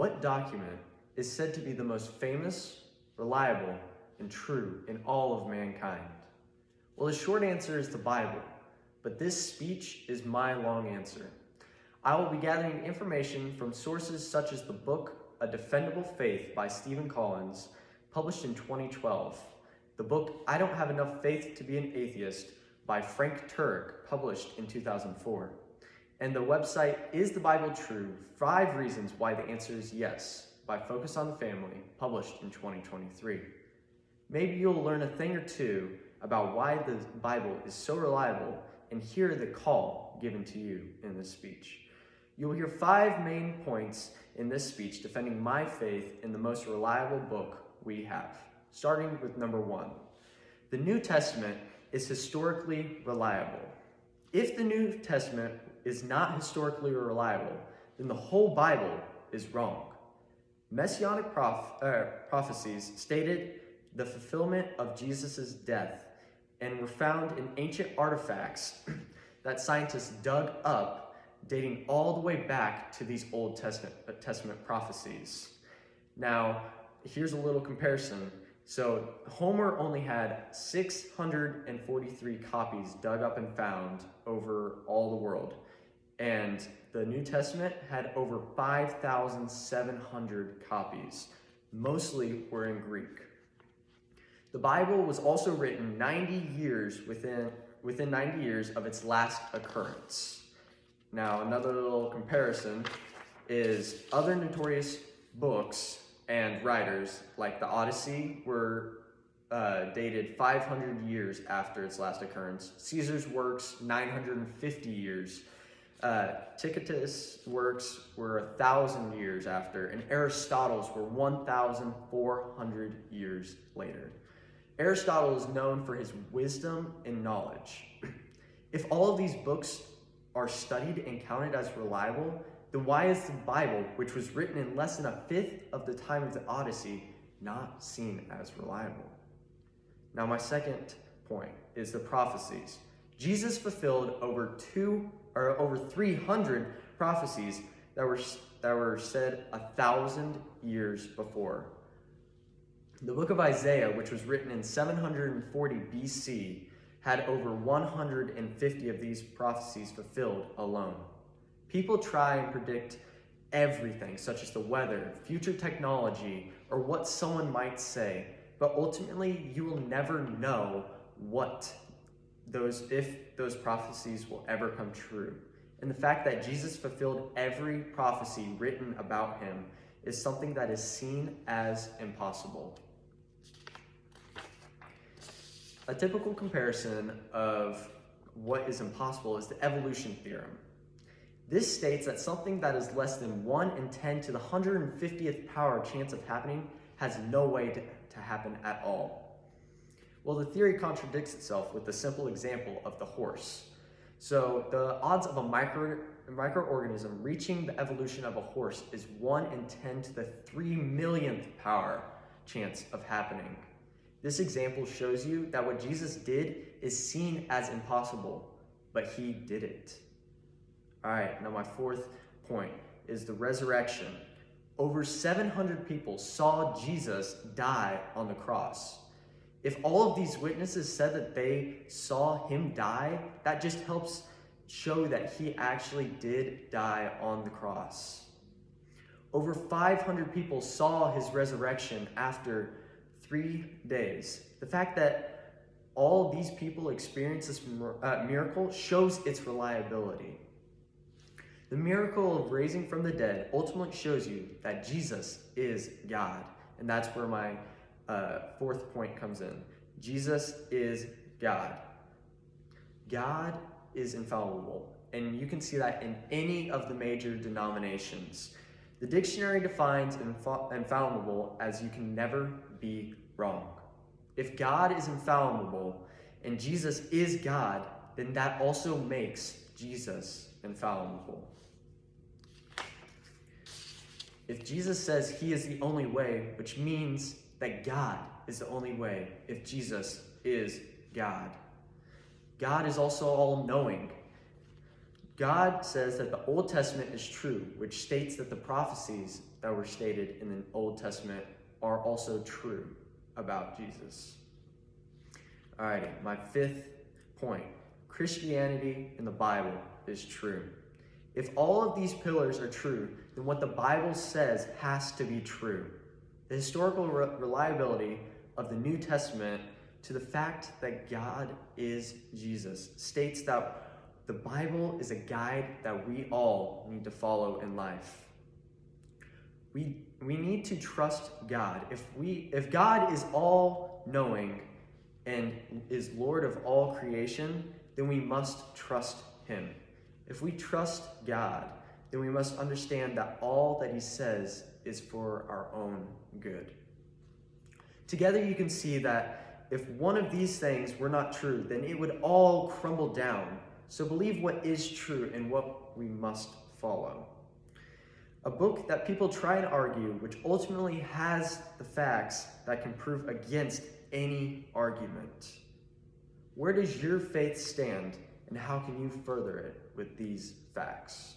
What document is said to be the most famous, reliable, and true in all of mankind? Well, the short answer is the Bible, but this speech is my long answer. I will be gathering information from sources such as the book A Defendable Faith by Stephen Collins, published in 2012, the book I Don't Have Enough Faith to Be an Atheist by Frank Turek, published in 2004, and the website Is the Bible True? 5 Reasons Why the Answer is Yes by Focus on the Family, published in 2023. Maybe you'll learn a thing or two about why the Bible is so reliable and hear the call given to you in this speech. You'll hear 5 main points in this speech defending my faith in the most reliable book we have, starting with number 1. The New Testament is historically reliable. If the New Testament is not historically reliable, then the whole Bible is wrong. Messianic prophecies stated the fulfillment of Jesus' death and were found in ancient artifacts that scientists dug up, dating all the way back to these Old Testament prophecies. Now, here's a little comparison. So Homer only had 643 copies dug up and found over all the world. And the New Testament had over 5,700 copies. Mostly were in Greek. The Bible was also written 90 years within 90 years of its last occurrence. Now, another little comparison is other notorious books and writers, like the Odyssey, were dated 500 years after its last occurrence. Caesar's works, 950 years. Tacitus' works were 1,000 years after, and Aristotle's were 1,400 years later. Aristotle is known for his wisdom and knowledge. If all of these books are studied and counted as reliable, then why is the Bible, which was written in less than a fifth of the time of the Odyssey, not seen as reliable? Now, my second point is the prophecies. Jesus fulfilled over 300 prophecies that were said 1,000 years before. The book of Isaiah, which was written in 740 BC, had over 150 of these prophecies fulfilled alone. People try and predict everything, such as the weather, future technology, or what someone might say, but ultimately you will never know if those prophecies will ever come true. And the fact that Jesus fulfilled every prophecy written about him is something that is seen as impossible. A typical comparison of what is impossible is the evolution theorem. This states that something that is less than 1 in 10 to the 150th power chance of happening has no way to happen at all. Well, the theory contradicts itself with the simple example of the horse. So the odds of a microorganism reaching the evolution of a horse is 1 in 10 to the 3 millionth power chance of happening. This example shows you that what Jesus did is seen as impossible, but he did it. All right, now my 4th point is the resurrection. Over 700 people saw Jesus die on the cross. If all of these witnesses said that they saw him die, that just helps show that he actually did die on the cross. Over 500 people saw his resurrection after 3 days. The fact that all these people experienced this miracle shows its reliability. The miracle of raising from the dead ultimately shows you that Jesus is God. And that's where my 4th point comes in. Jesus is God. God is infallible. And you can see that in any of the major denominations. The dictionary defines infallible as you can never be wrong. If God is infallible and Jesus is God, then that also makes Jesus infallible. If Jesus says he is the only way, which means that God is the only way if Jesus is God. God is also all-knowing. God says that the Old Testament is true, which states that the prophecies that were stated in the Old Testament are also true about Jesus. Alrighty, my fifth point. Christianity in the Bible is true. If all of these pillars are true, then what the Bible says has to be true. The historical reliability of the New Testament to the fact that God is Jesus states that the Bible is a guide that we all need to follow in life. We need to trust God. If God is all-knowing and is Lord of all creation, then we must trust him. If we trust God, then we must understand that all that he says is for our own good. Together you can see that if one of these things were not true, then it would all crumble down. So believe what is true and what we must follow. A book that people try and argue, which ultimately has the facts that can prove against any argument. Where does your faith stand, and how can you further it with these facts?